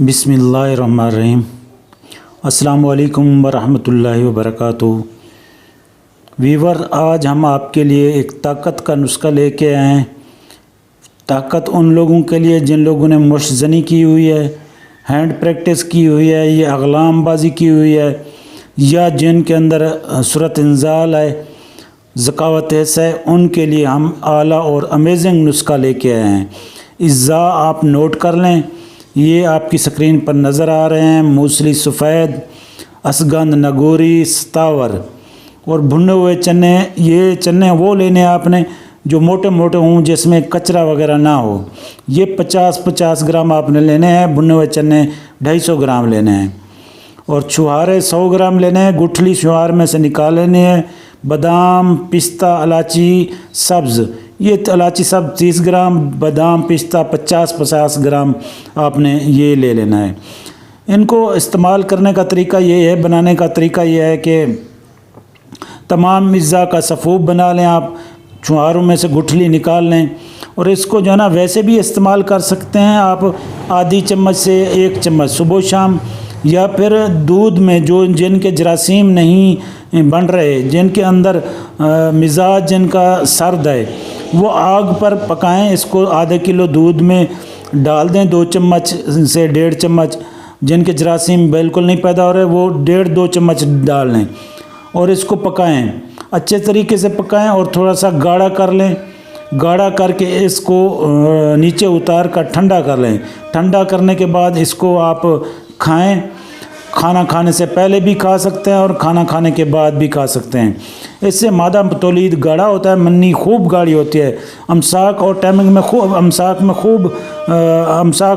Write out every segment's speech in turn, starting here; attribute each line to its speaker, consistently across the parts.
Speaker 1: बिस्मिल्लाहिर्रहमानिर्रहीम। अस्सलामु अलैकुम वरहमतुल्लाहि वबरकातुहू। वीवर, आज हम आपके लिए एक ताकत का नुस्खा लेके आए हैं। ताकत उन लोगों के लिए जिन लोगों ने मुश्तजनी की हुई है, हैंड प्रैक्टिस की हुई है या अगलामबाजी की हुई है, या जिनके अंदर सूरत इंजाल है, ज़कावत है, उनके लिए हम आला और अमेजिंग नुस्खा लेके आए हैं। इज़्ज़ा आप नोट कर लें। ये आपकी स्क्रीन पर नज़र आ रहे हैं मूसली सफ़ेद, असगंद, नगोरी, सतावर और भुने हुए चने। ये चने वो लेने आपने जो मोटे मोटे हों, जिसमें कचरा वगैरह ना हो। ये 50-50 ग्राम आपने लेने हैं। भुने हुए चने 250 ग्राम लेने हैं और छुहारे 100 ग्राम लेने हैं। गुठली छुहार में से निकाल लेनी है। बादाम, पिस्ता, इलायची सब्ज़, ये इलायची सब 30 ग्राम, बादाम पिस्ता 50-50 ग्राम आपने ये ले लेना है। इनको इस्तेमाल करने का तरीका ये है, बनाने का तरीका ये है कि तमाम अज़्ज़ा का सफ़ूब बना लें आप, छुहारों में से गुठली निकाल लें और इसको जो है ना वैसे भी इस्तेमाल कर सकते हैं आप। आधी चम्मच से 1 चम्मच सुबह शाम, या फिर दूध में जो जिनके जरासीम नहीं बन रहे, जिनके अंदर मिजाज जिनका सर्द है, वो आग पर पकाएं। इसको आधे किलो दूध में डाल दें, 2 चम्मच से 1.5 चम्मच। जिनके जरासीम बिल्कुल नहीं पैदा हो रहे वो 1.5-2 चम्मच डाल लें और इसको पकाएं, अच्छे तरीके से पकाएं और थोड़ा सा गाढ़ा कर लें। गाढ़ा करके इसको नीचे उतार कर ठंडा कर लें। ठंडा करने के बाद इसको आप खाएं। खाना खाने से पहले भी खा सकते हैं और खाना खाने के बाद भी खा सकते हैं। इससे मादा तौलीद गाढ़ा होता है, मन्नी खूब गाढ़ी होती है। अमसाक और टैमिंग में खूब अमसाक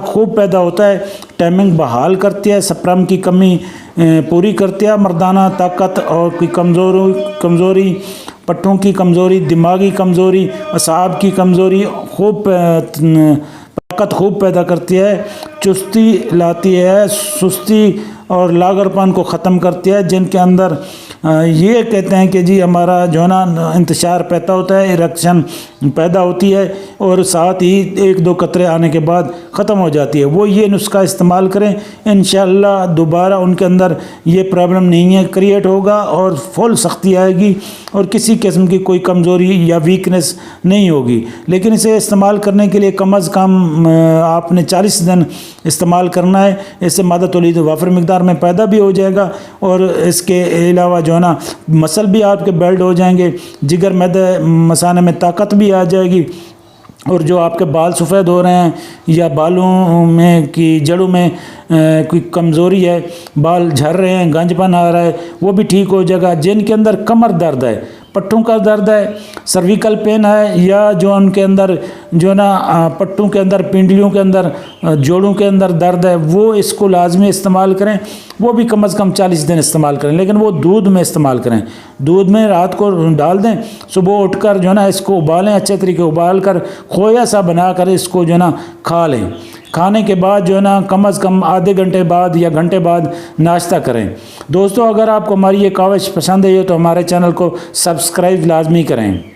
Speaker 1: खूब पैदा होता है। टैमिंग बहाल करती है, स्पर्म की कमी पूरी करती है। मर्दाना ताकत और की कमज़ोरी, पट्टों की कमज़ोरी, दिमागी कमज़ोरी, असाब की कमज़ोरी ताकत खूब पैदा करती है। चुस्ती लाती है, सुस्ती और लागरपन को ख़त्म करती है। जिनके अंदर ये कहते हैं कि जी हमारा जो है ना इंतशार पैदा होता है, इरेक्शन पैदा होती है और साथ ही 1-2 कतरे आने के बाद ख़त्म हो जाती है, वो ये नुस्खा इस्तेमाल करें। इंशाअल्लाह दोबारा उनके अंदर ये प्रॉब्लम नहीं है क्रिएट होगा और फुल सख्ती आएगी और किसी किस्म की कोई कमज़ोरी या वीकनेस नहीं होगी। लेकिन इसे इस्तेमाल करने के लिए कम अज़ कम आपने 40 दिन इस्तेमाल करना है। इससे मादा तौलीद वाफर मिकदार में पैदा भी हो जाएगा और इसके अलावा जो है ना मसल भी आपके बिल्ड हो जाएंगे, जिगर मैदे मसाने में ताकत भी आ जाएगी। और जो आपके बाल सफ़ेद हो रहे हैं या बालों में की जड़ों में कोई कमज़ोरी है, बाल झड़ रहे हैं, गंजपन आ रहा है, वो भी ठीक हो जाएगा। जिनके अंदर कमर दर्द है, पट्टों का दर्द है, सर्विकल पेन है, या जो उनके अंदर जो ना पट्टों के अंदर, पिंडलियों के अंदर, जोड़ों के अंदर दर्द है, वो इसको लाजमी इस्तेमाल करें। वो भी कम अज़ कम 40 दिन इस्तेमाल करें, लेकिन वो दूध में इस्तेमाल करें। दूध में रात को डाल दें, सुबह उठकर जो है ना इसको उबालें, अच्छे तरीके उबाल कर खोया सा बनाकर इसको जो है ना खा लें। खाने के बाद जो है ना कम अज़ कम आधे घंटे बाद या घंटे बाद नाश्ता करें। दोस्तों, अगर आपको हमारी ये काविश पसंद है तो हमारे चैनल को सब्सक्राइब लाजमी करें।